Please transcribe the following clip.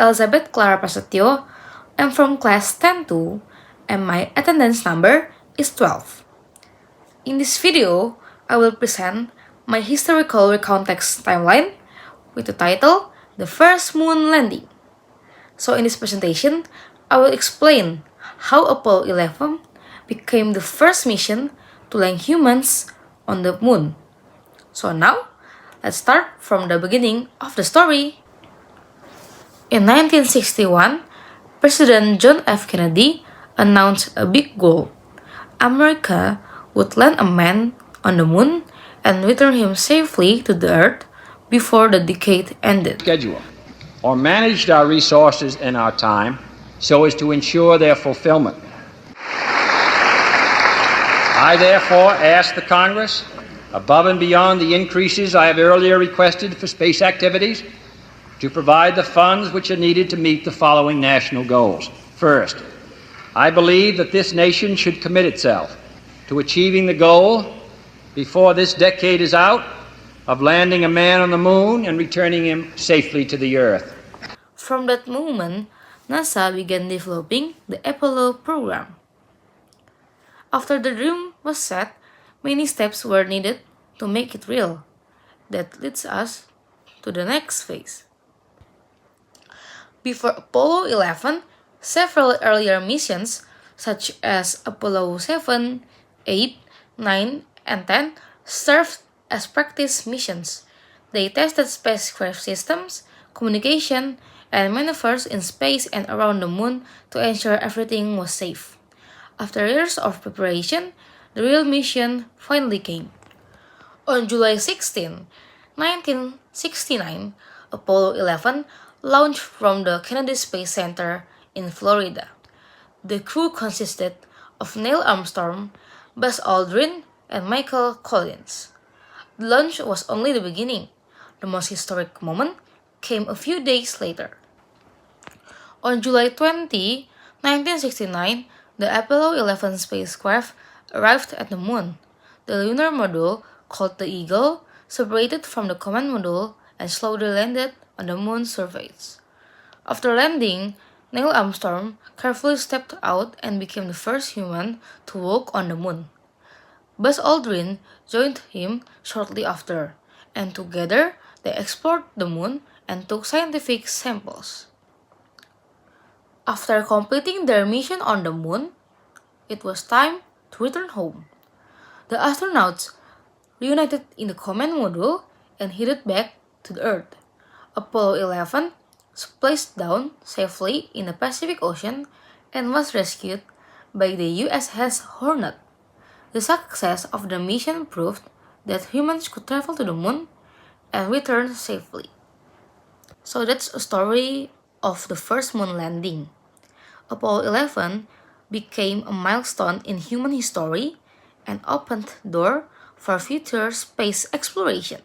Elizabeth Clara Prasetyo. I'm from class 10-2 and my attendance number is 12. In this video, I will present my historical recontext timeline with the title The First Moon Landing. So in this presentation, I will explain how Apollo 11 became the first mission to land humans on the moon. So now, let's start from the beginning of the story. In 1961, President John F. Kennedy announced a big goal. America would land a man on the moon and return him safely to the Earth before the decade ended. Schedule or managed our resources and our time so as to ensure their fulfillment. I therefore ask the Congress, above and beyond the increases I have earlier requested for space activities, to provide the funds which are needed to meet the following national goals. First, I believe that this nation should commit itself to achieving the goal, before this decade is out, of landing a man on the moon and returning him safely to the Earth. From that moment, NASA began developing the Apollo program. After the dream was set, many steps were needed to make it real. That leads us to the next phase. Before Apollo 11, several earlier missions, such as Apollo 7, 8, 9, and 10, served as practice missions. They tested spacecraft systems, communication, and maneuvers in space and around the moon to ensure everything was safe. After years of preparation, the real mission finally came. On July 16, 1969, Apollo 11 launched from the Kennedy Space Center in Florida. The crew consisted of Neil Armstrong, Buzz Aldrin, and Michael Collins. The launch was only the beginning. The most historic moment came a few days later. On July 20, 1969, the Apollo 11 spacecraft arrived at the moon. The lunar module, called the Eagle, separated from the command module and slowly landed on the moon's surface. After landing, Neil Armstrong carefully stepped out and became the first human to walk on the moon. Buzz Aldrin joined him shortly after, and together they explored the moon and took scientific samples. After completing their mission on the moon, it was time to return home. The astronauts reunited in the command module and headed back to the Earth. Apollo 11 splashed down safely in the Pacific Ocean and was rescued by the USS Hornet. The success of the mission proved that humans could travel to the moon and return safely. So that's a story of the first moon landing. Apollo 11 became a milestone in human history and opened the door for future space exploration.